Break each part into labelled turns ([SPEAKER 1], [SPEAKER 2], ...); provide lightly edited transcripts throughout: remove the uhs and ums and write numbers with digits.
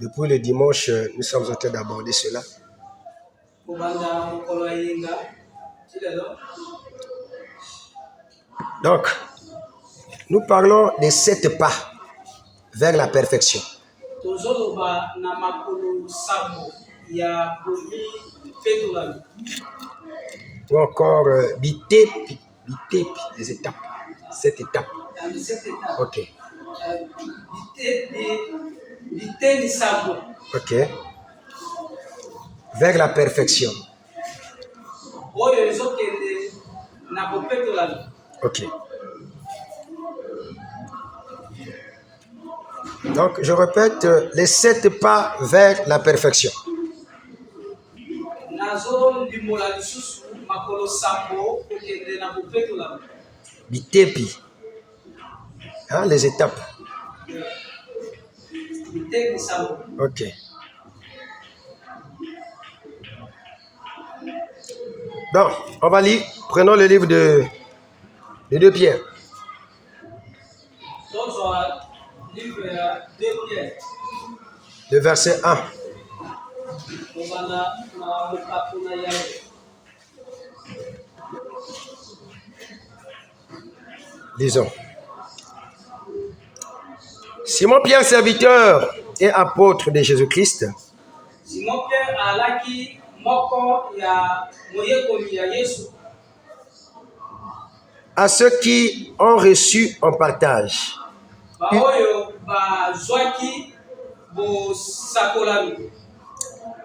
[SPEAKER 1] Depuis le dimanche, nous sommes en train d'aborder cela. Donc, nous parlons des 7 pas vers la perfection. Ou encore bitepi, les étapes. 7 étapes. Ok. Ok. Vers la perfection. Ok. Donc, je répète, les 7 pas vers la perfection. Bitepi. Hein, les étapes. Ok. Donc, on va lire. Prenons le livre de 2 Pierre. Le verset 1. Lisons. Simon Pierre, serviteur et apôtre de Jésus-Christ, à ceux qui ont reçu en partage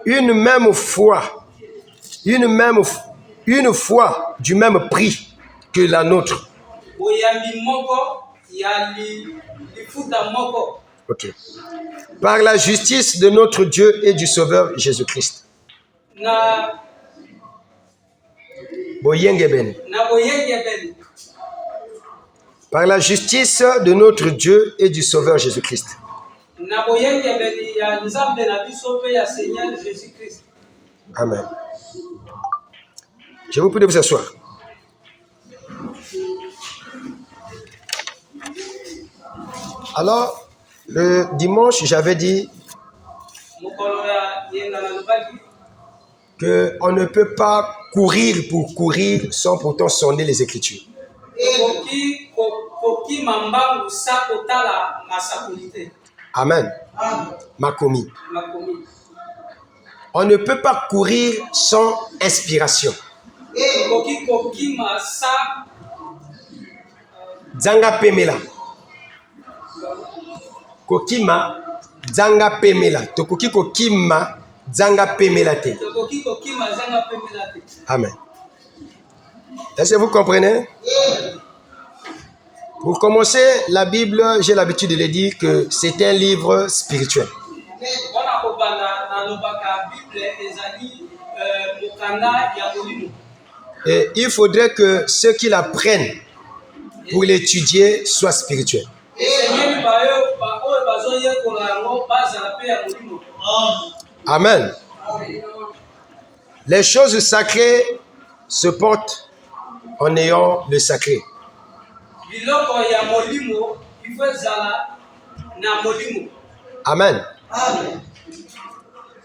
[SPEAKER 1] une même foi, une foi du même prix que la nôtre. Ok. Par la justice de notre Dieu et du Sauveur Jésus-Christ. Par la justice de notre Dieu et du Sauveur Jésus-Christ. Amen. Je vous prie de vous asseoir. Alors, le dimanche, j'avais dit qu'on ne peut pas courir pour courir sans pourtant sonder les Écritures. Amen. Makomi. On ne peut pas courir sans inspiration. Dzanga Pemela. Kokima Dzanga Pemela. Tokoki Kokima Dzanga Pemela te. Amen. Est-ce que vous comprenez? Pour commencer, la Bible, j'ai l'habitude de le dire que c'est un livre spirituel. Et il faudrait que ceux qui l'apprennent pour l'étudier soient spirituels. Amen. Les choses sacrées se portent en ayant le sacré. Amen.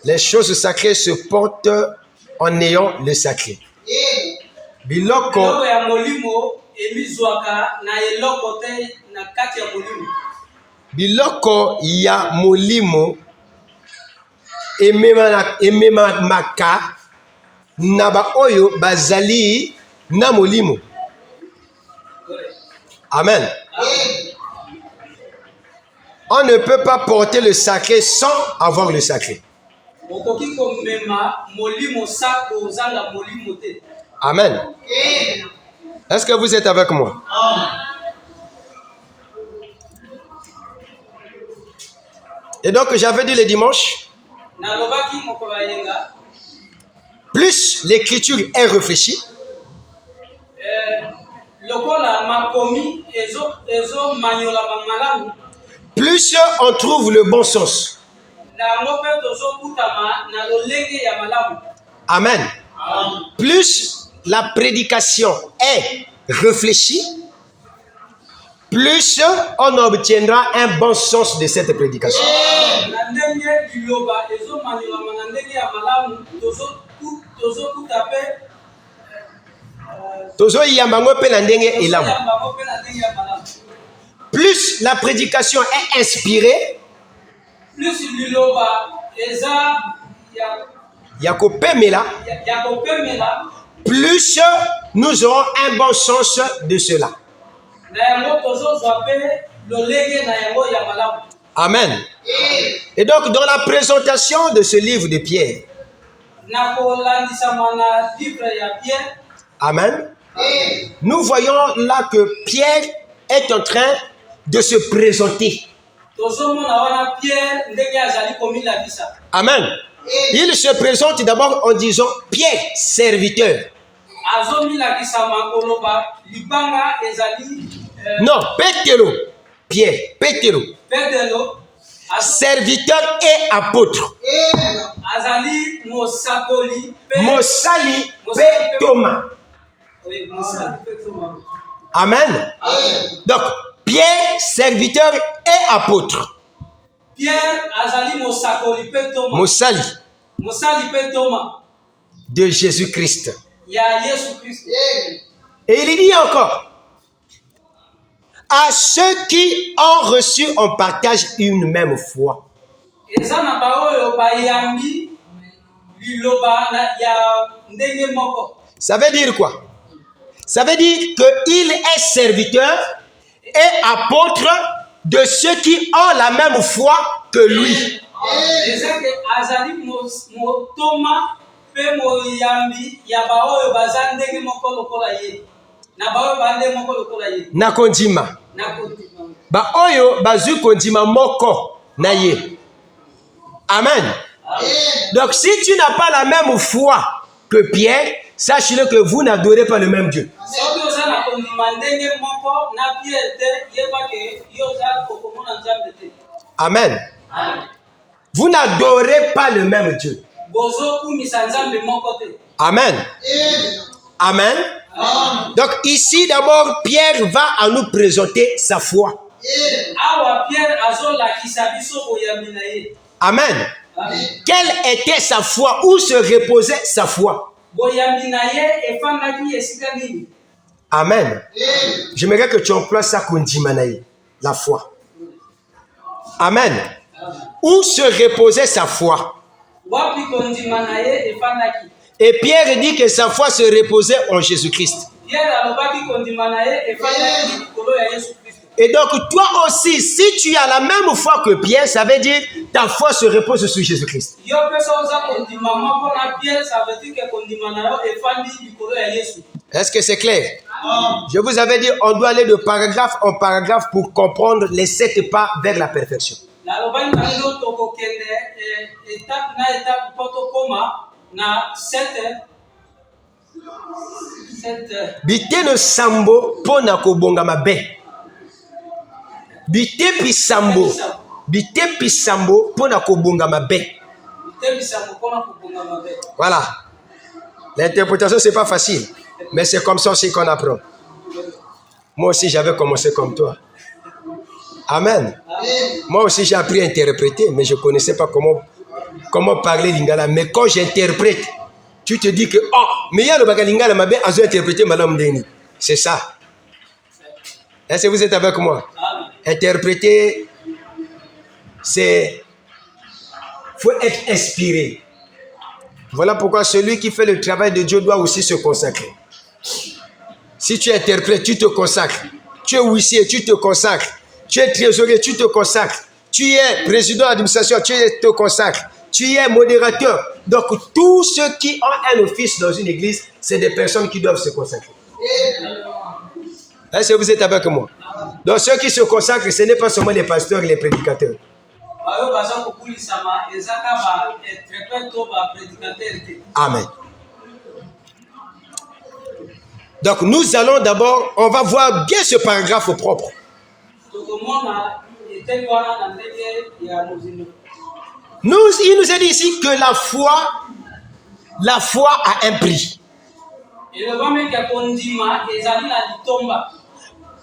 [SPEAKER 1] Les choses sacrées se portent en ayant le sacré. Biloko ya molimo emema maka naba oyo bazali na molimo. Amen. On ne peut pas porter le sacré sans avoir le sacré. Amen. Est-ce que vous êtes avec moi? Et donc, j'avais dit le dimanche, plus l'écriture est réfléchie, plus on trouve le bon sens. Amen. Plus la prédication est réfléchie, plus on obtiendra un bon sens de cette prédication. Plus la prédication est inspirée, plus nous aurons un bon sens de cela. Amen. Et donc, dans la présentation de ce livre de Pierre, amen, nous voyons là que Pierre est en train de se présenter. Amen. Il se présente d'abord en disant Pierre, serviteur. Non, Pétero. Pierre, Pétero. Serviteur et apôtre. Mosali Pétoma. Amen. Donc, Pierre, serviteur et apôtre.
[SPEAKER 2] Pierre azali mosakoli Pétoma.
[SPEAKER 1] Mosali.
[SPEAKER 2] Mosali Pétoma.
[SPEAKER 1] De Jésus-Christ.
[SPEAKER 2] Ya Jésus Christ.
[SPEAKER 1] Et il dit encore, à ceux qui ont reçu en partage une même foi. Ça veut dire quoi? Ça veut dire qu'il est serviteur et apôtre de ceux qui ont la même foi que lui. Nakondima. Ba oyo bazu kondima moko na ye. Amen. Donc si tu n'as pas la même foi que Pierre, sache-le que vous n'adorez pas le même Dieu. Amen. Vous n'adorez pas le même Dieu. Amen. Amen. Donc ici d'abord Pierre va à nous présenter sa foi. Amen. Quelle était sa foi? Où se reposait sa foi? Amen. J'aimerais que tu emploies ça kondimanaye, la foi. Amen. Où se reposait sa foi? Et Pierre dit que sa foi se reposait en Jésus-Christ. Et donc toi aussi, si tu as la même foi que Pierre, ça veut dire ta foi se repose sur Jésus-Christ. Est-ce que c'est clair? Je vous avais dit, on doit aller de paragraphe en paragraphe pour comprendre les 7 pas vers la perfection. Biteno sambo pona kobonga mabe. Bitepi sambo pona kobonga mabe. Voilà. L'interprétation c'est pas facile, mais c'est comme ça aussi qu'on apprend. Moi aussi j'avais commencé comme toi. Amen. Moi aussi j'ai appris à interpréter, mais je ne connaissais pas comment parler lingala. Mais quand j'interprète, tu te dis que oh, mais il y a le bagage lingala m'a bien interprété madame Deni. C'est ça. Est-ce que vous êtes avec moi? Interpréter, c'est faut être inspiré. Voilà pourquoi celui qui fait le travail de Dieu doit aussi se consacrer. Si tu interprètes, tu te consacres. Tu es huissier, tu te consacres. Tu es trésorier, tu te consacres. Tu es président d'administration, tu te consacres. Tu es modérateur. Donc, tous ceux qui ont un office dans une église, c'est des personnes qui doivent se consacrer. Est-ce que vous êtes avec moi? Donc, ceux qui se consacrent, ce n'est pas seulement les pasteurs et les prédicateurs. Amen. Donc, nous allons d'abord, on va voir bien ce paragraphe propre. Il nous est dit ici que la foi a un prix.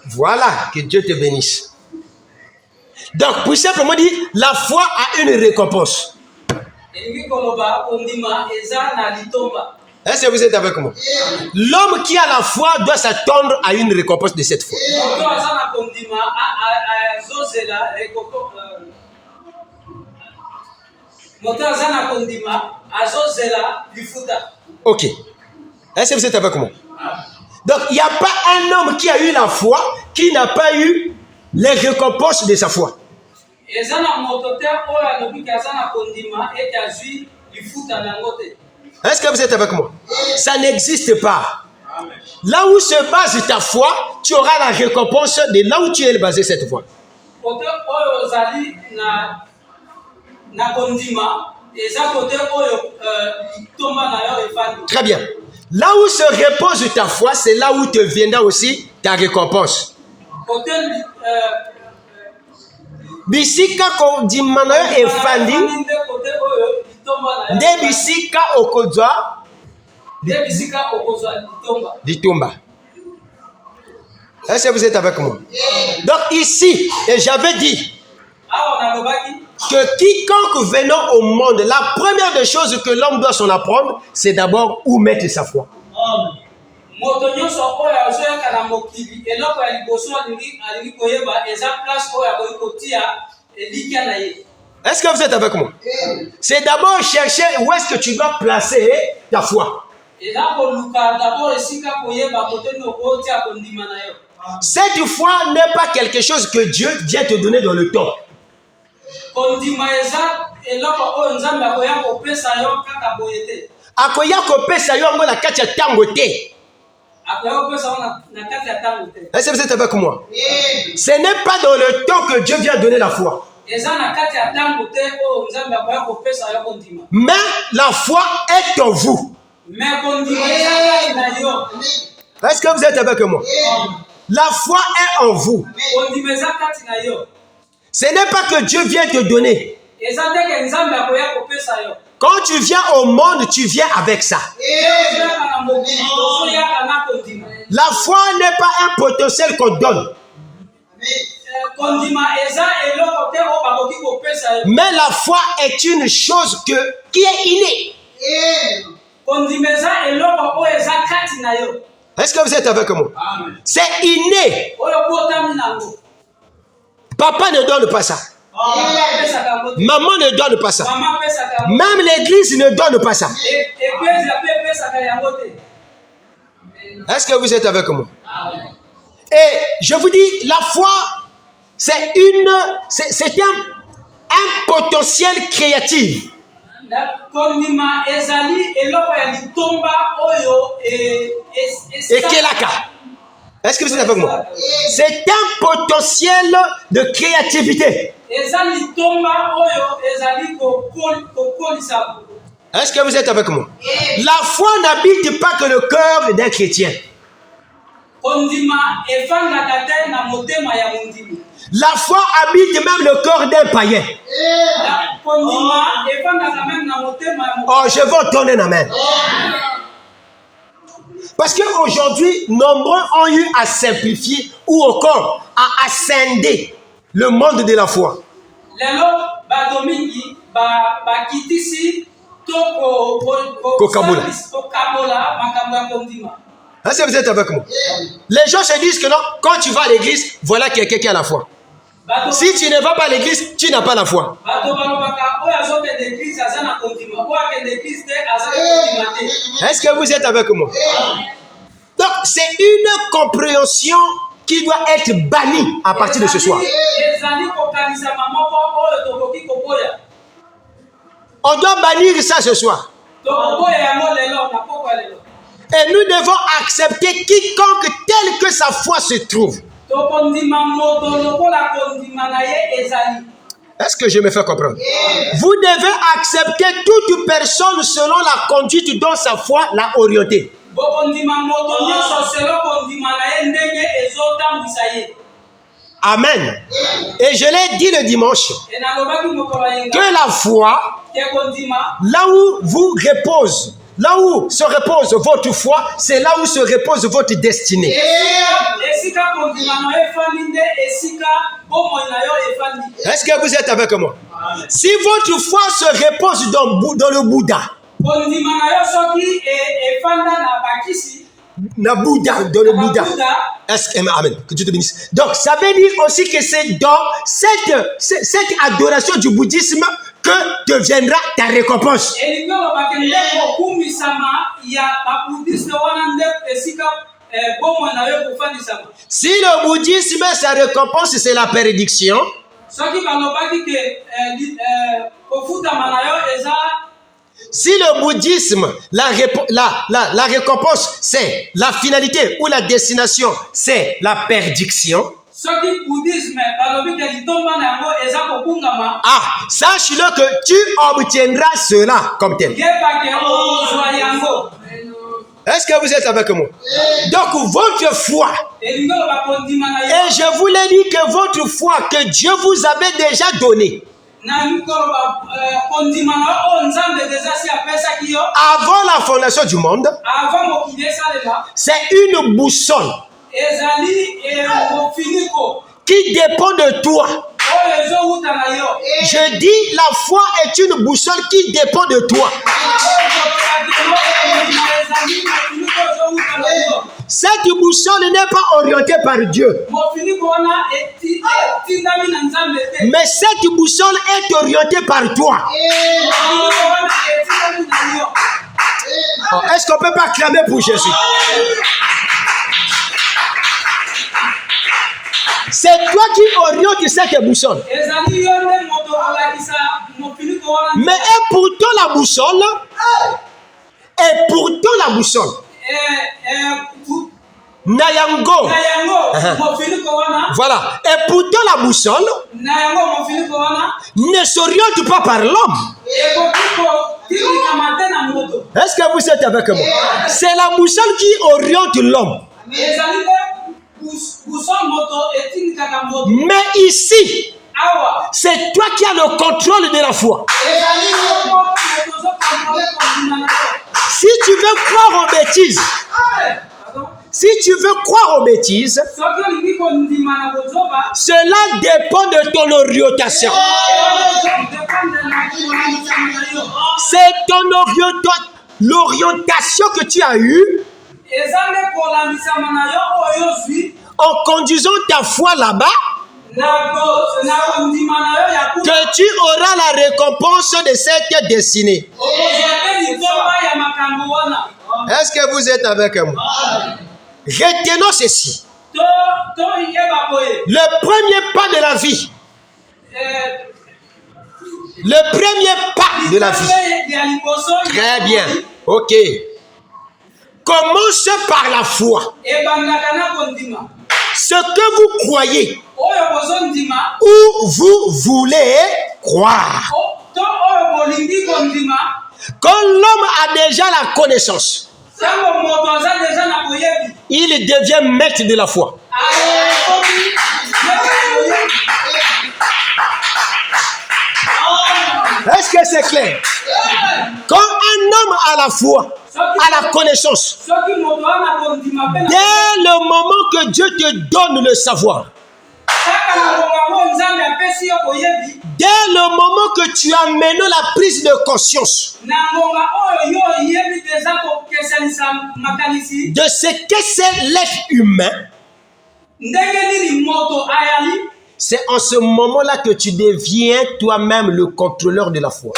[SPEAKER 1] Voilà, que Dieu te bénisse. Donc, pour simplement dire, la foi a une récompense. Est-ce que vous êtes avec moi? L'homme qui a la foi doit s'attendre à une récompense de cette foi. Ok. Est-ce que vous êtes avec moi? Donc, il n'y a pas un homme qui a eu la foi qui n'a pas eu les récompenses de sa foi. Est-ce que vous êtes avec moi? Ça n'existe pas. Là où se base ta foi, tu auras la récompense de là où tu es basé cette foi. Très bien. Là où se repose ta foi, c'est là où te viendra aussi ta récompense. Bisika kondimana efandi nde bisika okozwa litomba. Est-ce que vous êtes avec moi? Donc ici, et j'avais dit que quiconque venant au monde, la première des choses que l'homme doit s'en apprendre, c'est d'abord où mettre sa foi. Est-ce que vous êtes avec moi? C'est d'abord chercher où est-ce que tu dois placer ta foi. Cette foi n'est pas quelque chose que Dieu vient te donner dans le temps. Akoya kopesa yo ngo na kati ya tango te. Est-ce que vous êtes avec moi? Ce n'est pas dans le temps que Dieu vient donner la foi. Mais la foi est en vous. Est-ce que vous êtes avec moi? La foi est en vous. Ce n'est pas que Dieu vient te donner. Quand tu viens au monde, tu viens avec ça. La foi n'est pas un potentiel qu'on donne. Mais la foi est une chose qui est innée. Est-ce que vous êtes avec moi? C'est inné. Papa ne donne pas ça. Maman ne donne pas ça. Même l'église ne donne pas ça. Est-ce que vous êtes avec moi? Et je vous dis, la foi, c'est un potentiel créatif. Et Kelaka. Est-ce que vous êtes avec moi? C'est un potentiel de créativité. Est-ce que vous êtes avec moi? La foi n'habite pas que le cœur d'un chrétien. La foi habite même le cœur d'un païen. Oh, je veux entendre un amen. Parce qu'aujourd'hui, nombreux ont eu à simplifier ou encore à ascender le monde de la foi. Est-ce que vous êtes avec moi? Les gens se disent que non, quand tu vas à l'église, voilà quelqu'un qui a la foi. Si tu ne vas pas à l'église, tu n'as pas la foi. Est-ce que vous êtes avec moi? Donc, c'est une compréhension qui doit être bannie à partir de ce soir. On doit bannir ça ce soir. Et nous devons accepter quiconque tel que sa foi se trouve. Est-ce que je me fais comprendre? Vous devez accepter toute personne selon la conduite dont sa foi l'a orientée. Amen. Et je l'ai dit le dimanche, que la foi, là où vous repose Là où se repose votre foi, c'est là où se repose votre destinée. Est-ce que vous êtes avec moi? Si votre foi se repose dans le Bouddha, dans le Bouddha. Amen. Que Dieu te bénisse. Donc, ça veut dire aussi que c'est dans cette adoration du bouddhisme que deviendra ta récompense. Si le bouddhisme, sa récompense, c'est la prédiction. Si le bouddhisme, la récompense, c'est la finalité ou la destination, c'est la perdition. Ah, sache-le que tu obtiendras cela comme tel. Est-ce que vous êtes avec moi? Donc, votre foi, et je vous l'ai dit que votre foi que Dieu vous avait déjà donnée, avant la fondation du monde, c'est une boussole qui dépend de toi. Je dis, la foi est une boussole qui dépend de toi. Cette boussole n'est pas orientée par Dieu. Mais cette boussole est orientée par toi. Oh, est-ce qu'on ne peut pas clamer pour Jésus? C'est toi qui orientes cette boussole. Mais et pourtant la boussole, Nayango. Voilà. Et pourtant la boussole ne s'oriente pas par l'homme. Est-ce que vous êtes avec moi? C'est la boussole qui oriente l'homme. Mais ici, c'est toi qui as le contrôle de la foi. Si tu veux croire aux bêtises, cela dépend de ton orientation. C'est l'orientation que tu as eue en conduisant ta foi là-bas, que tu auras la récompense de cette destinée. Est-ce que vous êtes avec moi? Retenons ceci. Le premier pas de la vie. Le premier pas de la vie. Très bien. Ok. Commence par la foi. Ce que vous croyez ou vous voulez croire. Quand l'homme a déjà la connaissance, il devient maître de la foi. Est-ce que c'est clair? Quand un homme a la foi, a la connaissance, dès le moment que Dieu te donne le savoir, dès le moment que tu amènes la prise de conscience de ce que c'est l'être humain, c'est en ce moment-là que tu deviens toi-même le contrôleur de la foi.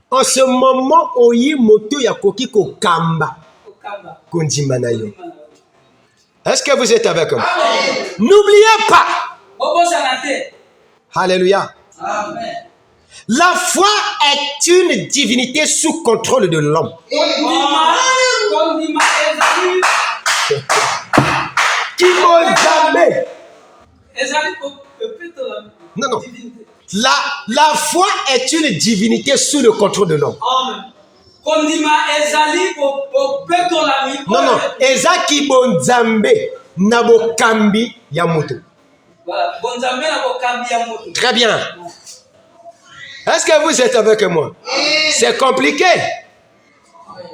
[SPEAKER 1] En ce moment, oyi moto ya koki ko kamba kondimana yo. Est-ce que vous êtes avec moi? N'oubliez pas. Alléluia. Amen. La foi est une divinité sous contrôle de l'homme. Non. La foi est une divinité sous le contrôle de l'homme. Non. Ezaki bonzambe nabokambi ya moto. Très bien. Est-ce que vous êtes avec moi? C'est compliqué.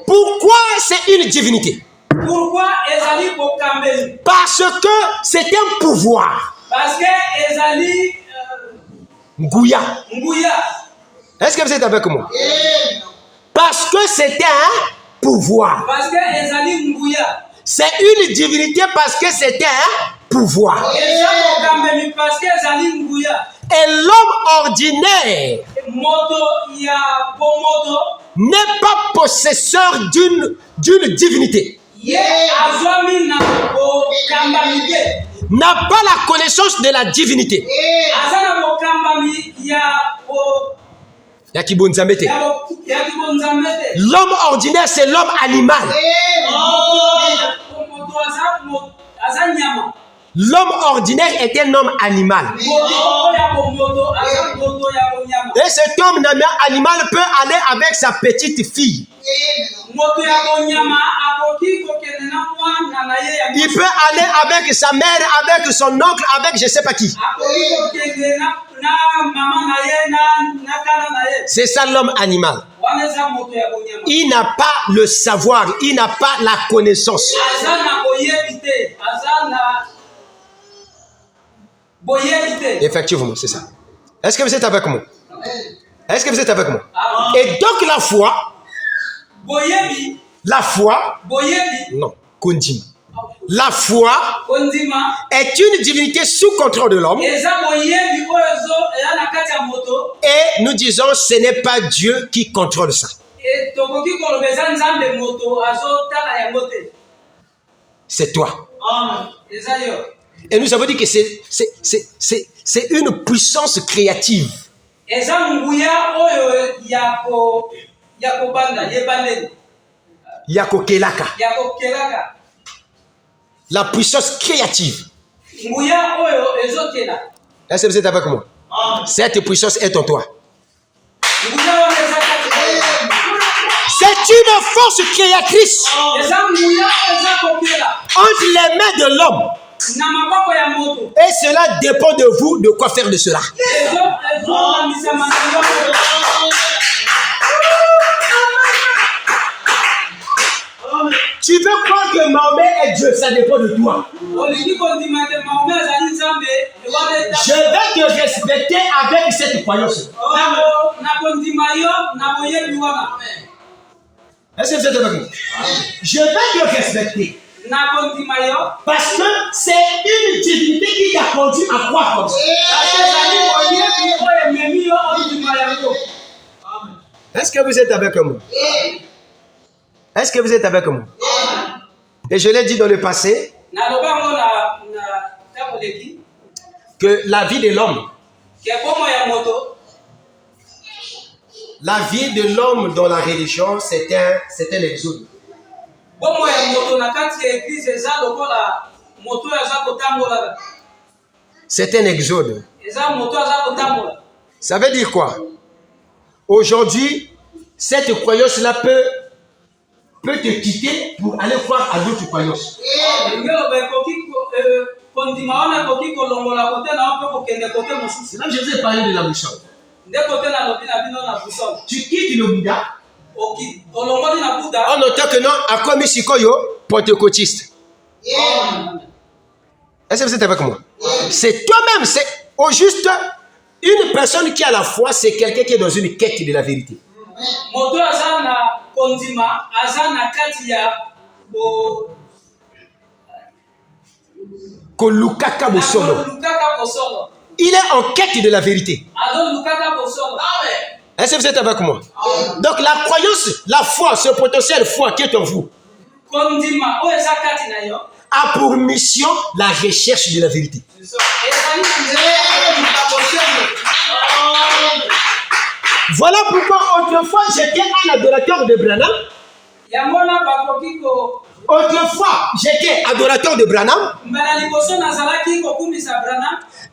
[SPEAKER 1] Pourquoi c'est une divinité?
[SPEAKER 2] Pourquoi ezali bokambeli?
[SPEAKER 1] Parce que c'est un pouvoir.
[SPEAKER 2] Parce que ezali
[SPEAKER 1] Ngouya.
[SPEAKER 2] nguya.
[SPEAKER 1] Est-ce que vous êtes avec moi? Parce que c'est un pouvoir.
[SPEAKER 2] Parce que ezali nguya.
[SPEAKER 1] C'est une divinité parce que c'est un pouvoir.
[SPEAKER 2] Eza bokambeli parce que ezali nguya.
[SPEAKER 1] Et l'homme ordinaire
[SPEAKER 2] Moto ya bomoto.
[SPEAKER 1] n'est pas possesseur d'une divinité.
[SPEAKER 2] Ye azwami na bokambami te.
[SPEAKER 1] N'a pas la connaissance de la divinité.
[SPEAKER 2] Aza na bokambami ya bo
[SPEAKER 1] Ya kibonzambe te.
[SPEAKER 2] ya kibonzambe te.
[SPEAKER 1] L'homme ordinaire, c'est l'homme animal.
[SPEAKER 2] Moto aza nyama.
[SPEAKER 1] L'homme ordinaire est un homme animal. Et cet homme animal peut aller avec sa petite fille. Il peut aller avec sa mère, avec son oncle, avec je ne sais pas qui. C'est ça l'homme animal. Il n'a pas le savoir, il n'a pas la connaissance. Effectivement, c'est ça. Est-ce que vous êtes avec moi? Est-ce que vous êtes avec moi? Et donc la foi, non, continue. La foi est une divinité sous contrôle de l'homme. Et nous disons, ce n'est pas Dieu qui contrôle ça. C'est toi. Et nous avons dit que c'est une puissance créative. Yakokelaka. La puissance créative. Est-ce que vous êtes avec moi? Cette puissance est en toi. C'est une force créatrice entre les mains de l'homme. Et cela dépend de vous de quoi faire de cela. Tu veux croire que Mahomet est Dieu, ça dépend de toi. Je vais te respecter avec cette croyance. Est-ce que vous êtes avec moi? Je vais te respecter. Parce que c'est une divinité qui t'a conduit à croire comme ça. Est-ce que vous êtes avec moi? Est-ce que vous êtes avec moi? Et je l'ai dit dans le passé que la vie de l'homme, dans la religion, c'est un exode. C'est un exode. Ça veut dire quoi? Aujourd'hui, cette croyance-là peut te quitter pour aller croire à d'autres croyances. C'est là que je vous ai parlé de la boussole. Tu quittes le Bouddha en notant que non, à comme Sikoyo, pentecôtiste. Est-ce que vous êtes avec moi? C'est toi-même, c'est au juste une personne qui a la foi, c'est quelqu'un qui est dans une quête de la vérité. Kolukaka Bosolo. Il est en quête de la vérité. Est-ce que vous êtes avec moi? Donc la croyance, la foi, ce potentiel foi qui est en vous, a pour mission la recherche de la vérité. Voilà pourquoi autrefois j'étais un adorateur de Branham. Autrefois j'étais adorateur de Branham.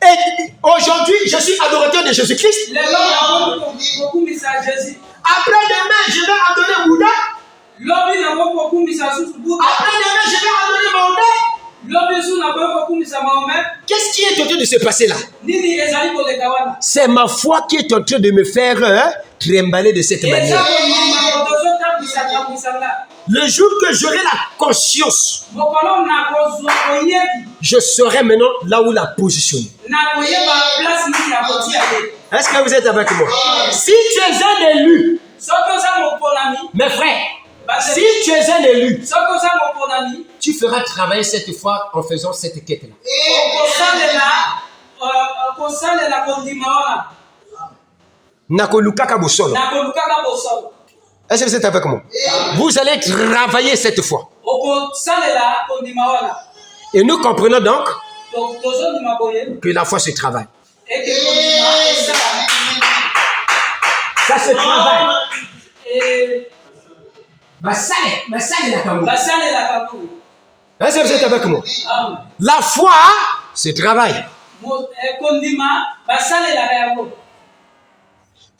[SPEAKER 1] Et aujourd'hui je suis adorateur de Jésus-Christ. Après demain je vais adorer Bouddha. Après demain je vais adorer Mahomet. Qu'est-ce qui est en train de se passer là? C'est ma foi qui est en train de me faire trimballer de cette manière. Le jour que j'aurai la conscience, je saurai maintenant là où la positionner. Est-ce que vous êtes avec moi? Si tu es un élu, mes frères, si tu es un élu, tu feras travailler cette foi en faisant cette quête-là. Nakolukaka bosolo. Est-ce que vous êtes avec moi? Vous allez travailler cette foi. Et nous comprenons donc que la foi se travaille. Ça se travaille. Est-ce que vous êtes avec moi? La foi se travaille.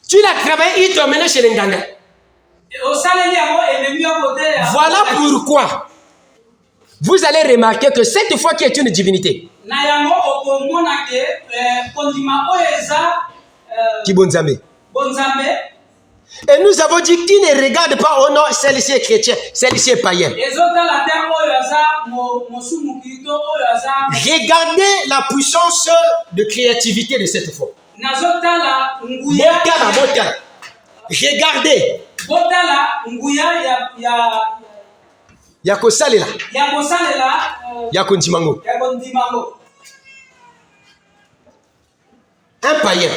[SPEAKER 1] Tu l'as travaillé, il t'a emmené chez les Nganga. Voilà pourquoi vous allez remarquer que cette foi qui est une divinité, Kibonzambe. Et nous avons dit qu'il ne regarde pas, oh non, celle-ci est chrétienne, celle-ci est païenne. Regardez la puissance de créativité de cette foi. Regardez. Yako salela. Yako ndimango. Un païen.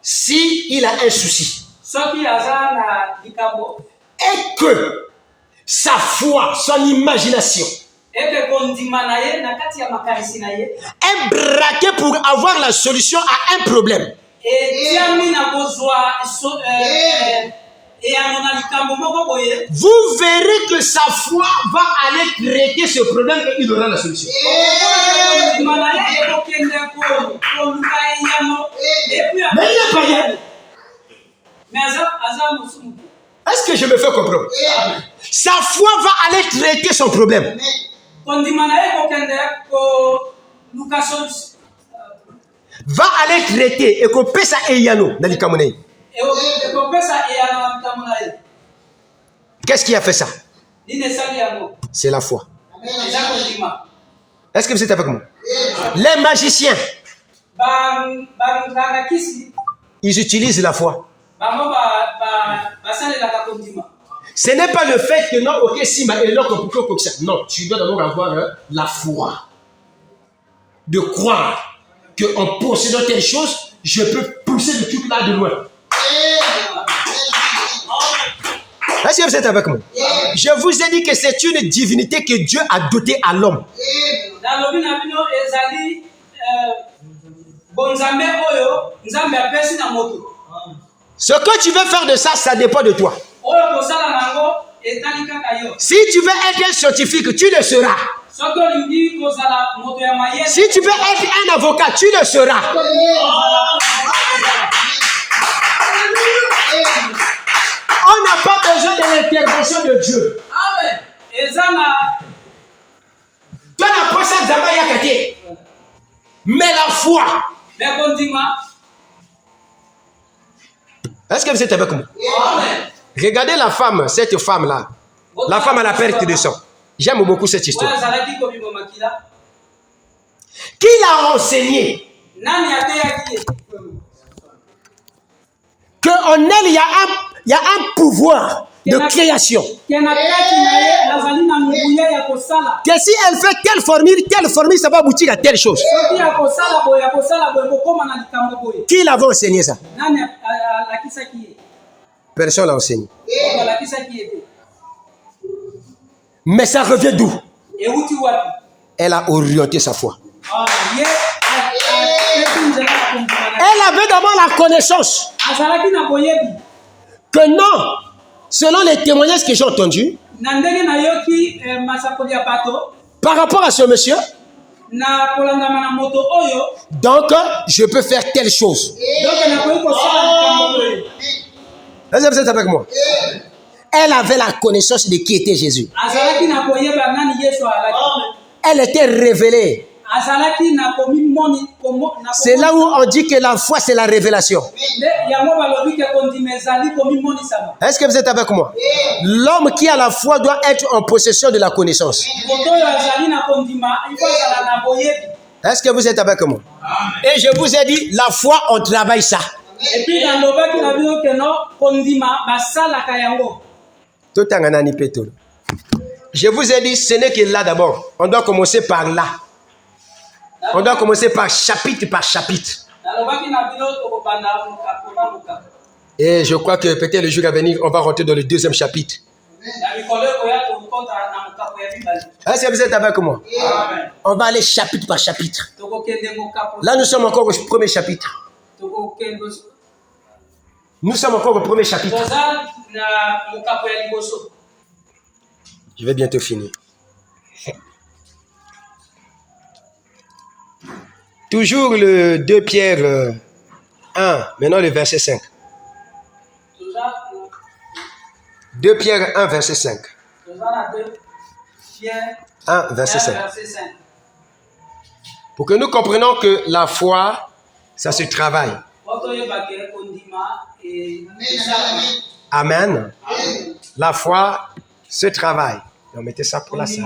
[SPEAKER 1] Si il a un souci et que sa foi, son imagination est braquée pour avoir la solution à un problème, vous verrez que sa foi va aller traiter ce problème et il aura la solution. Mais il est païen. Est-ce que je me fais comprendre? Sa foi va aller traiter son problème. Va aller traiter et qu'on peut ça eyano dans les Camerounais. Qu'est-ce qui a fait ça? C'est la foi. Est-ce que vous êtes avec moi? Les magiciens, ils utilisent la foi. Ce n'est pas le fait que non, ok, si, mais non, tu dois d'abord avoir la foi. De croire qu'en possédant telle chose, je peux pousser le truc là de loin. Est-ce que vous êtes avec moi? Je vous ai dit que c'est une divinité que Dieu a dotée à l'homme. Ce que tu veux faire de ça, ça dépend de toi. Si tu veux être un scientifique, tu le seras. Si tu veux être un avocat, tu le seras. On n'a pas besoin de l'intervention de Dieu. Toi, la prochaine Zamba Yakati. Mais la foi. Est-ce que vous êtes avec moi? Regardez la femme, cette femme-là. La femme à la perte de sang. J'aime beaucoup cette histoire. Qui l'a renseigné qu'en elle, il y a un pouvoir de création. Que si elle fait telle formule, ça va aboutir à telle chose. Qui l'a enseigné ça? Personne l'a enseigné. Mais ça revient d'où? Elle a orienté sa foi. Elle avait d'abord la connaissance que non, selon les témoignages que j'ai entendus, par rapport à ce monsieur, donc je peux faire telle chose. Est-ce que vous êtes avec moi? elle avait la connaissance de qui était Jésus.
[SPEAKER 2] azalaki na koyeba nani Yesu alaki.
[SPEAKER 1] Elle était révélée.
[SPEAKER 2] Azalaki na komimoni
[SPEAKER 1] C'est là où on dit que la foi, c'est la révélation.
[SPEAKER 2] yango balobi ke kondima ezali komimonisama.
[SPEAKER 1] Est-ce que vous êtes avec moi? L'homme qui a la foi doit être en possession de la connaissance.
[SPEAKER 2] Moto oyo azali na kondima il faut azala na boyebi.
[SPEAKER 1] Est-ce que vous êtes avec moi? Et je vous ai dit, la foi, on travaille ça.
[SPEAKER 2] Et puis nalobaki na bino ke no kondima basalaka yango.
[SPEAKER 1] Tout en anani pétole. Je vous ai dit, ce n'est que là d'abord. On doit commencer par là. On doit commencer par chapitre par chapitre.
[SPEAKER 2] Nalobaki na bino tokobanda muka.
[SPEAKER 1] Et je crois que peut-être le jour à venir, on va rentrer dans le deuxième chapitre. Est-ce que vous êtes avec moi?
[SPEAKER 2] Amen.
[SPEAKER 1] On va aller chapitre par chapitre. Là, nous sommes encore au premier chapitre. Nous sommes encore au premier chapitre. Je vais bientôt finir. Toujours le 2 Pierre 1, maintenant le verset 5. 2 Pierre 1, verset 5. 1, verset 5. Pour que nous comprenions que la foi, ça se travaille. Amen. La foi se travaille. On mettait ça pour la salle.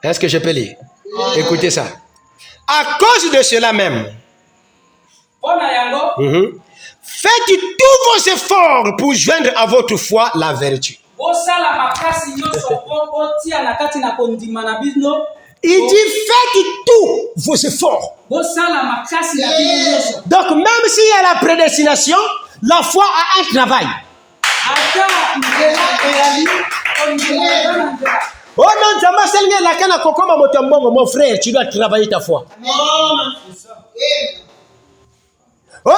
[SPEAKER 1] Est-ce que je peux lire? Écoutez ça. À cause de cela même, faites tous vos efforts pour joindre à votre foi la vertu. Il dit faites tous vos efforts. Donc même s'il y a la prédestination, la foi a un travail. Oh non, mon frère, tu dois travailler ta foi. Oh non,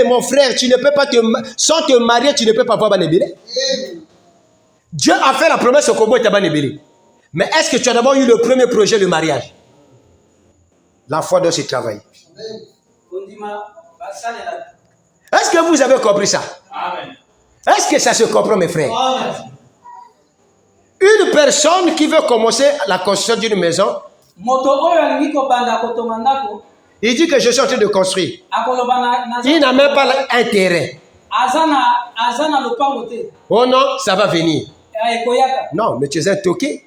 [SPEAKER 1] mon frère, tu ne peux pas sans te marier, tu ne peux pas avoir Banébélé. Dieu a fait la promesse au Congo et Banébélé. Mais est-ce que tu as d'abord eu le premier projet de mariage? La foi doit se travailler. Est-ce que vous avez compris ça? Est-ce que ça se comprend, mes frères? Une personne qui veut commencer la construction d'une maison, il dit que je suis en train de construire. Il n'a même pas un terrain. Oh non, ça va venir. Non, mais tu es un toqué.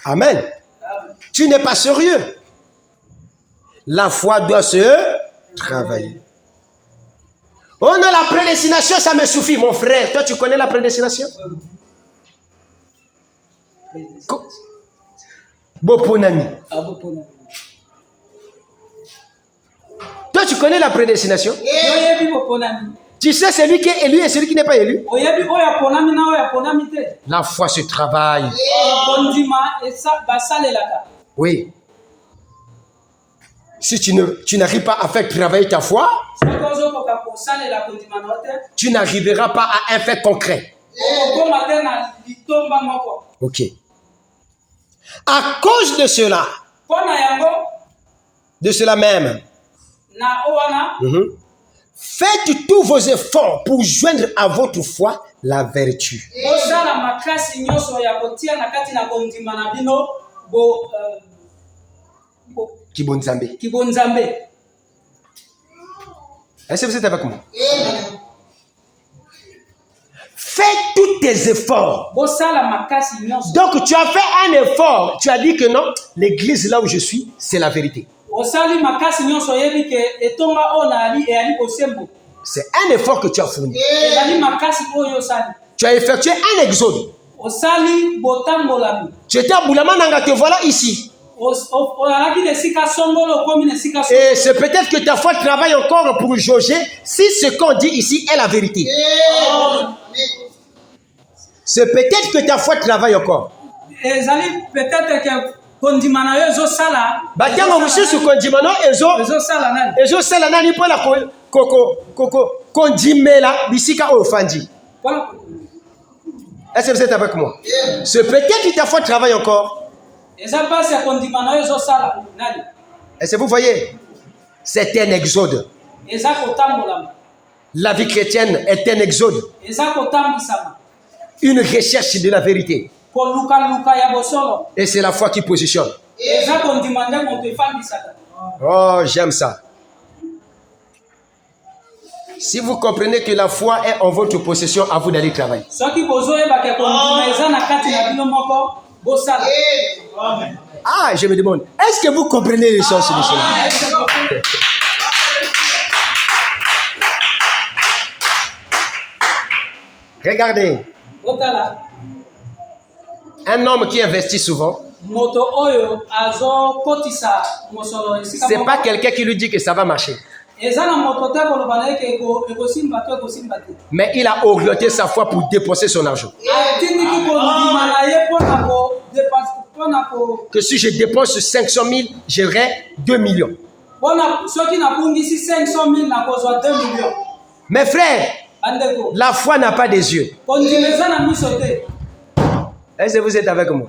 [SPEAKER 1] Amen. Tu n'es pas sérieux. La foi doit se travailler. Oh non, la prédestination, ça me suffit, mon frère. Toi, tu connais la prédestination? Boponami. Toi, tu connais la prédestination? Tu sais celui qui est élu et celui qui n'est pas élu? La foi se travaille. Oui. Si tu n'arrives pas à faire travailler ta foi, tu n'arriveras pas à un fait concret. Ok. À cause de cela même, faites tous vos efforts pour joindre à votre foi la vertu. Kibonzambe. Est-ce que vous êtes avec moi? Fais tous tes efforts. Donc tu as fait un effort. Tu as dit que non, l'église là où je suis, c'est la vérité. C'est un effort que tu as fourni. Tu as effectué un exode. Tu étais à Boulamananga, te voilà ici. Et c'est peut-être que ta foi travaille encore pour jauger si ce qu'on dit ici est la vérité. C'est peut-être que ta foi travaille encore. Est-ce que vous êtes avec moi? C'est peut-être que ta foi travaille encore.
[SPEAKER 2] eza mpasi ya kondima na yo ezosala nani.
[SPEAKER 1] Est-ce que vous voyez? C'est un exode.
[SPEAKER 2] Eza kotambolama.
[SPEAKER 1] La vie chrétienne est un exode.
[SPEAKER 2] Eza kotambwisama.
[SPEAKER 1] Une recherche de la vérité.
[SPEAKER 2] Koluka ya bosolo.
[SPEAKER 1] Et c'est la foi qui positionne.
[SPEAKER 2] Eza kondima nde moto efandisaka.
[SPEAKER 1] Oh, j'aime ça. Si vous comprenez que la foi est en votre possession, à vous d'aller travailler.
[SPEAKER 2] Soki bozoyebaka kondima eza na kati na bino moko bosala.
[SPEAKER 1] Ah, je me demande, est-ce que vous comprenez les choses sur les choses? Regardez,
[SPEAKER 2] Otala.
[SPEAKER 1] un homme qui investit souvent,
[SPEAKER 2] Moto oyo azokotisa mosolo esika
[SPEAKER 1] c'est
[SPEAKER 2] moko.
[SPEAKER 1] pas quelqu'un qui lui dit que ça va marcher.
[SPEAKER 2] Eza na moto te koloba na ye ke ekosimba te ekosimba te.
[SPEAKER 1] Mais il a orienté sa foi pour dépenser son argent.
[SPEAKER 2] Atindiki kondima na ye mpona ko
[SPEAKER 1] Que si je dépense 500 000, j'aurai 2 millions.
[SPEAKER 2] mpona soki nabungisi 500 000 nakozwa 2 millions.
[SPEAKER 1] Mes frères,
[SPEAKER 2] Bandeko,
[SPEAKER 1] la foi n'a pas des yeux.
[SPEAKER 2] kondima eza na miso te.
[SPEAKER 1] Est-ce que vous êtes avec moi?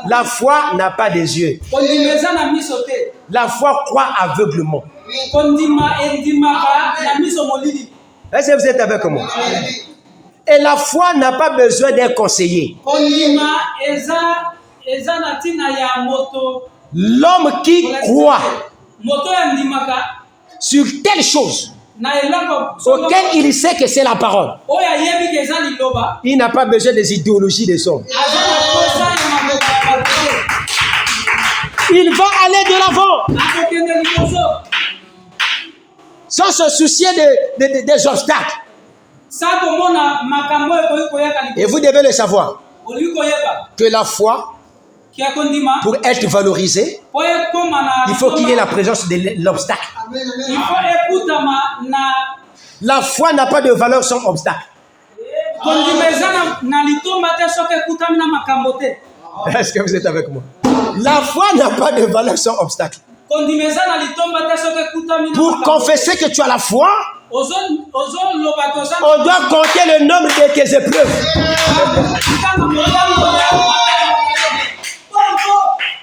[SPEAKER 1] La foi n'a pas des yeux.
[SPEAKER 2] Kondima eza na miso te.
[SPEAKER 1] La foi croit aveuglement.
[SPEAKER 2] Kondima endimaka na miso molili.
[SPEAKER 1] Est-ce que vous êtes avec moi? Et la foi n'a pas besoin d'un conseiller.
[SPEAKER 2] Kondima eza na tina ya moto.
[SPEAKER 1] L'homme qui croit
[SPEAKER 2] Moto endimaka
[SPEAKER 1] sur telle chose
[SPEAKER 2] na eloko
[SPEAKER 1] auquel il sait que c'est la parole,
[SPEAKER 2] oyo ayebi ke eza liloba.
[SPEAKER 1] il n'a pas besoin des idéologies des hommes.
[SPEAKER 2] Aza na posa ya makoba ya bato te.
[SPEAKER 1] Il va aller de l'avant
[SPEAKER 2] Akokende liboso.
[SPEAKER 1] sans se soucier des obstacles.
[SPEAKER 2] Sa komona makambo ekoki koyaka
[SPEAKER 1] Et
[SPEAKER 2] liboso.
[SPEAKER 1] vous devez le savoir
[SPEAKER 2] Olingi koyeba
[SPEAKER 1] que la foi,
[SPEAKER 2] kia kondima
[SPEAKER 1] pour être valorisée,
[SPEAKER 2] po ekoma na
[SPEAKER 1] il faut qu'il y ait la présence de l'obstacle.
[SPEAKER 2] il faut ekutama na
[SPEAKER 1] La foi n'a pas de valeur sans obstacle.
[SPEAKER 2] kondima eza na litomba te soki ekutami na makambo te.
[SPEAKER 1] Est-ce que vous êtes avec moi? La foi n'a pas de valeur sans obstacle.
[SPEAKER 2] Kondima eza na litomba te soki ekutami na
[SPEAKER 1] Pour
[SPEAKER 2] makambo te.
[SPEAKER 1] confesser que tu as la foi,
[SPEAKER 2] Ozoloba ke oza
[SPEAKER 1] on doit compter le nombre de tes épreuves.
[SPEAKER 2] kaka motango ya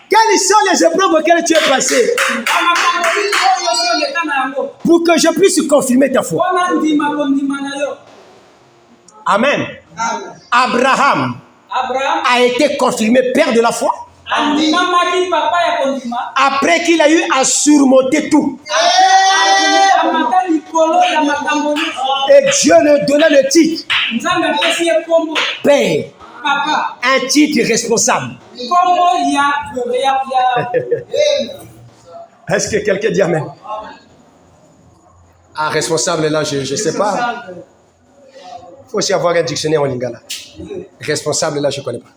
[SPEAKER 1] Quelles sont les épreuves auxquelles tu es passé
[SPEAKER 2] makambo oyo osoleka na yango
[SPEAKER 1] pour que je puisse confirmer ta foi?
[SPEAKER 2] mpona ndima kondima na yo.
[SPEAKER 1] Amen. Abraham
[SPEAKER 2] Abraham
[SPEAKER 1] a été confirmé père de la foi
[SPEAKER 2] andimamaki papa ya kondima
[SPEAKER 1] après qu'il a eu à surmonter tout.
[SPEAKER 2] amaka likolo ya makambo nyonso.
[SPEAKER 1] Et Dieu lui donnait le titre
[SPEAKER 2] Nzambe apesi ye kombo
[SPEAKER 1] père,
[SPEAKER 2] papa,
[SPEAKER 1] un titre responsable.
[SPEAKER 2] kombo ya
[SPEAKER 1] Est-ce que quelqu'un dit amen? Ah, responsable là, je ne sais pas. Il faut aussi avoir un dictionnaire en lingala. Responsable là, je ne connais pas.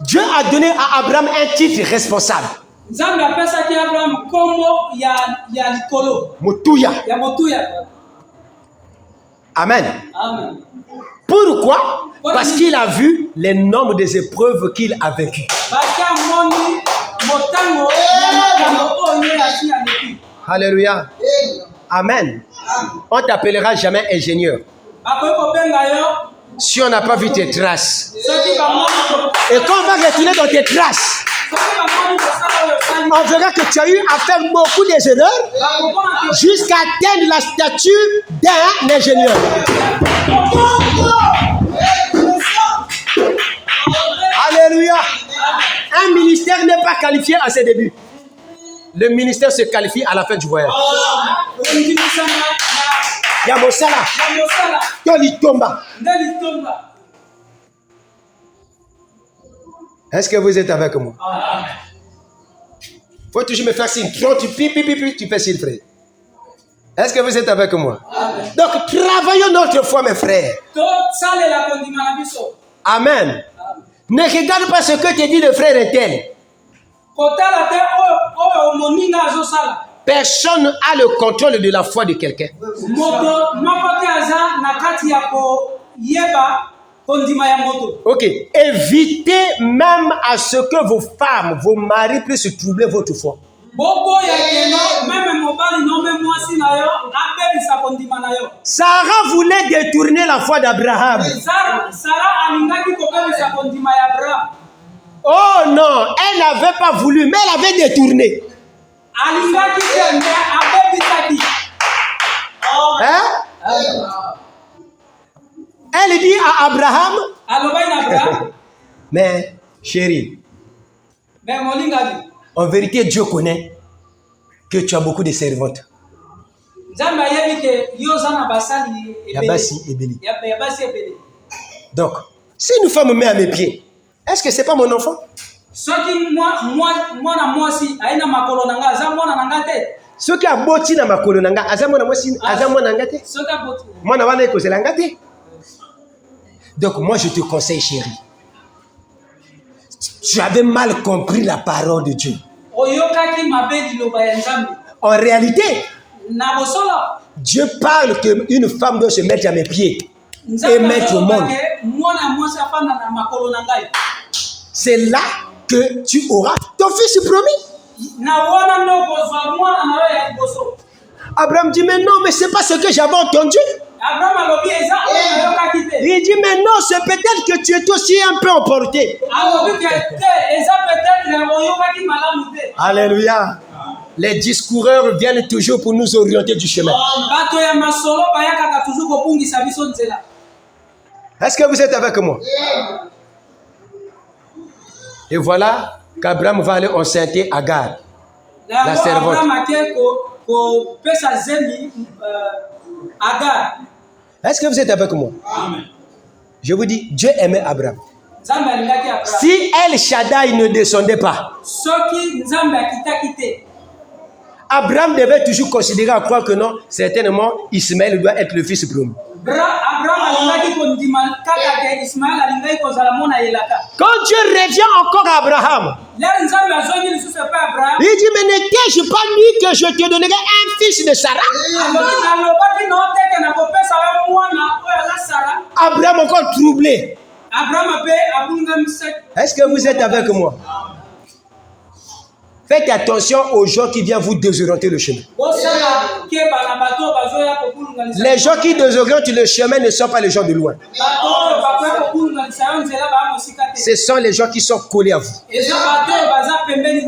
[SPEAKER 1] Dieu a donné à Abraham un titre responsable.
[SPEAKER 2] Nzambe apesaki Abraham kombo ya likolo
[SPEAKER 1] Motuya.
[SPEAKER 2] ya motuya.
[SPEAKER 1] Amen.
[SPEAKER 2] Amen.
[SPEAKER 1] Pourquoi? Parce qu'il a vu les nombres des épreuves qu'il a vécues.
[SPEAKER 2] Bakia moni motango ya makambo oyo yasi ya leki.
[SPEAKER 1] Alléluia. Amen. On ne t'appellera jamais ingénieur
[SPEAKER 2] Bakoki kobenga yo
[SPEAKER 1] si on n'a pas vu tes traces.
[SPEAKER 2] soki bamoni
[SPEAKER 1] Et quand on va retourner dans tes traces,
[SPEAKER 2] soki bamoni kosala oyo osali
[SPEAKER 1] on verra que tu as eu à faire beaucoup d'erreurs
[SPEAKER 2] bakokona ke
[SPEAKER 1] jusqu'à atteindre la statue d'un ingénieur. Alléluia. Un ministère n'est pas qualifié à ses débuts. Le ministère se qualifie à la fin du voyage.
[SPEAKER 2] ondimisa na
[SPEAKER 1] Yamosala,
[SPEAKER 2] mosala
[SPEAKER 1] Tolitomba.
[SPEAKER 2] nde litomba.
[SPEAKER 1] Est-ce que vous êtes avec moi? Il faut toujours me faire signe. Quand tu pipi, tu fais signe, frère. Est-ce que vous êtes avec moi? Donc, travaillons notre foi, mes frères.
[SPEAKER 2] tosalela kondima na biso.
[SPEAKER 1] Amen. Ne regarde pas ce que te dit le frère interne.
[SPEAKER 2] Kotala te oyo moninga azosala.
[SPEAKER 1] Personne n'a le contrôle de la foi de quelqu'un.
[SPEAKER 2] Moto moko te aza na kati ya koyeba kondima ya moto.
[SPEAKER 1] Ok. Évitez même à ce que vos femmes, vos maris puissent troubler votre foi. Sarah voulait détourner la foi d'Abraham. Oh non, elle n'avait pas voulu, mais elle avait détourné. Hein? Elle dit à Abraham, mais chérie, en vérité, Dieu connaît que tu as beaucoup de servantes. Yabasi et Béli. Donc, si une femme me met à mes pieds, est-ce que ce n'est pas mon enfant? Ce qui a boti na makolo nanga, azamona mwasi, azamona ngate. Mwana wana eko zelangate. Donc moi je te conseille, chérie. Tu avais mal compris la parole de Dieu. En réalité, Dieu parle qu'une femme doit se mettre à mes pieds et mettre au monde. C'est là que tu auras ton fils promis. Abraham dit, mais non, mais ce n'est pas ce que j'avais entendu. Il dit, mais non, c'est peut-être que tu es aussi un peu emporté. Alléluia. Les discoureurs viennent toujours pour nous orienter du chemin. Est-ce que vous êtes avec moi? Et voilà qu'Abraham va aller enceinter Agar, la servante. Est-ce que vous êtes avec moi? Amen. Je vous dis, Dieu aimait Abraham. Si El Shaddai ne descendait pas, Abraham devait toujours considérer à croire que non, certainement, Ismaël doit être le fils promis. Quand Dieu revient encore à Abraham, il dit, mais n'étais-je pas dit que je te donnerai un fils de Sarah? Abraham encore troublé. Est-ce que vous êtes avec moi? Faites attention aux gens qui viennent vous désorienter le chemin. Les gens qui désorientent le chemin ne sont pas les gens de loin. Ce sont les gens qui sont collés à vous.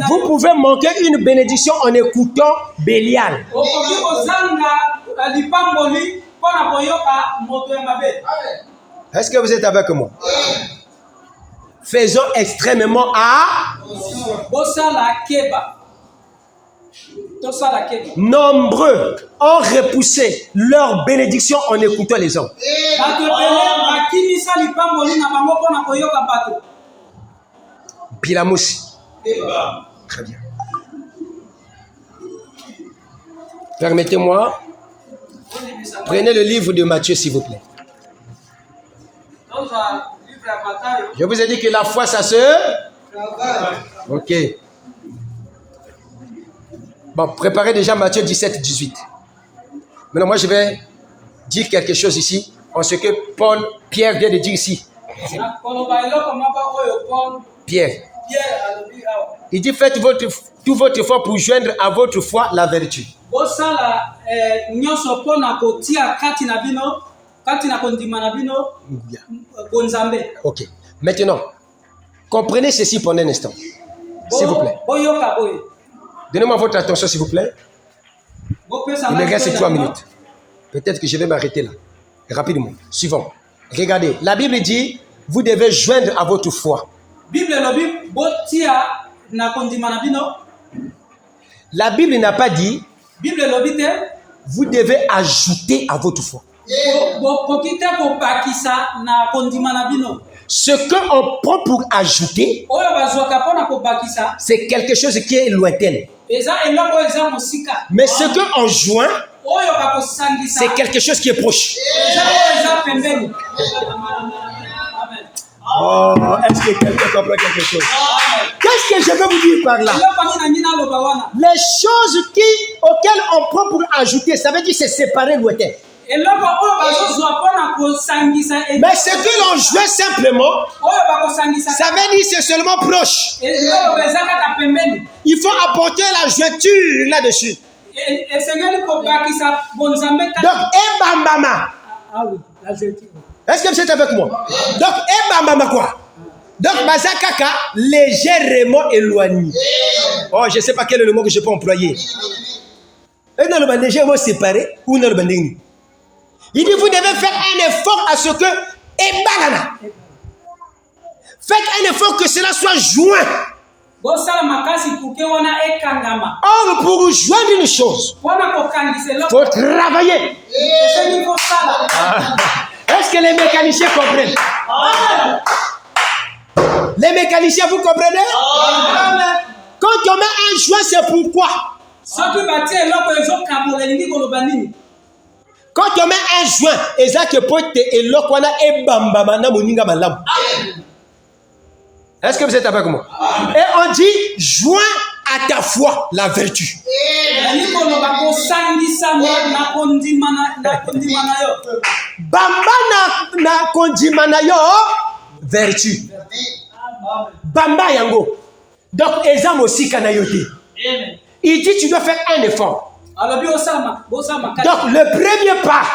[SPEAKER 1] Vous pouvez manquer une bénédiction en écoutant Bélial. Est-ce que vous êtes avec moi? Faisons extrêmement nombreux ont repoussé leur bénédiction en écoutant les hommes. Pilamousi. Très bien. Permettez-moi. Prenez le livre de Matthieu, s'il vous plaît. Je vous ai dit que la foi, ça se... Ok. Bon, préparez déjà Matthieu 17, 18. Maintenant, moi, je vais dire quelque chose ici, en ce que Pierre vient de dire ici. Pierre. Il dit, faites tout votre effort pour joindre à votre foi la vertu. Ok. Maintenant, comprenez ceci pendant un instant. S'il vous plaît. Donnez-moi votre attention, s'il vous plaît. Il me reste 3 minutes. Peut-être que je vais m'arrêter là. Rapidement. Suivant. Regardez. La Bible dit, vous devez joindre à votre foi. La Bible n'a pas dit, vous devez ajouter à votre foi. Ce qu'on prend pour ajouter, c'est quelque chose qui est lointain. Mais ce qu'on joint, c'est quelque chose qui est proche. Oh, est-ce que quelqu'un comprend quelque chose? Qu'est-ce que je veux vous dire par là? Les choses auxquelles on prend pour ajouter, ça veut dire c'est séparer lointain. Mais ce que l'on joue simplement, ça veut dire c'est seulement proche. Il il faut apporter la jointure là-dessus.
[SPEAKER 2] esengeli kobakisa bonzambe kati.
[SPEAKER 1] Donc, ebambama.
[SPEAKER 2] Ah oui, la jointure.
[SPEAKER 1] Est-ce que vous êtes avec moi? Donc, ebambama quoi? Donc, Bazakaka, légèrement éloigné. Oh, je ne sais pas quel est le mot que je peux employer. Et dans le bandé, légèrement séparé ou dans le bandé. Il dit, vous devez faire un effort à ce que ebalana. Faites un effort que cela soit joint. Or, pour joindre une chose, il faut travailler. Est-ce que les mécaniciens comprennent? Les mécaniciens, vous comprenez? Quand on met un joint, c'est pourquoi? Quand on met un joint, est-ce que vous êtes avec moi? Et on dit, joint à ta foi la vertu. Bamba na kondimana yo vertu. Bamba yango. Donc, Ezam aussi kanayote. Il dit, tu dois faire un effort. Donc, le premier pas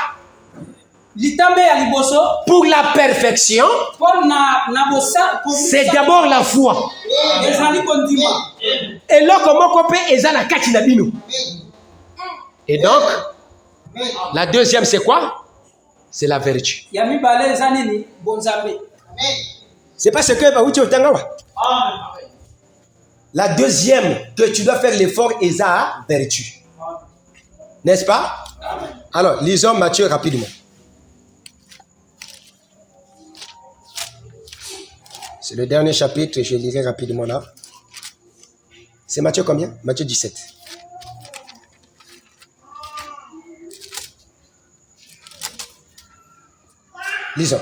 [SPEAKER 1] pour la perfection, c'est d'abord la foi. Et là, comment on peut ezana katinabino? Et donc, la deuxième, c'est quoi? C'est la vertu. C'est pas ce que Baouti Otangawa. La deuxième que tu dois faire l'effort est la vertu. N'est-ce pas? Alors, lisons Matthieu rapidement. C'est le dernier chapitre, je lirai rapidement là. C'est Matthieu combien? Matthieu 17. Lisons.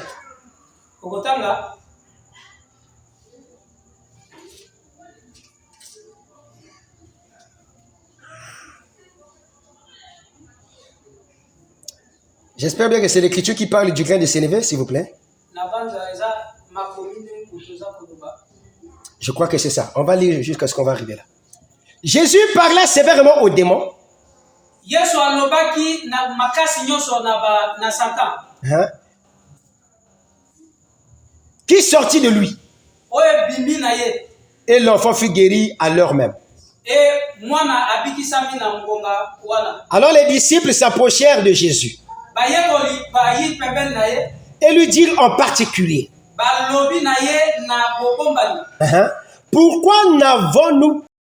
[SPEAKER 1] J'espère bien que c'est l'écriture qui parle du grain de sénévé, s'il vous plaît. Je crois que c'est ça. On va lire jusqu'à ce qu'on va arriver là. Jésus parlait sévèrement aux démons. Hein? Qui sortit de lui. Et l'enfant fut guéri à l'heure même. Alors les disciples s'approchèrent de Jésus et lui dirent en particulier, pourquoi n'avons-nous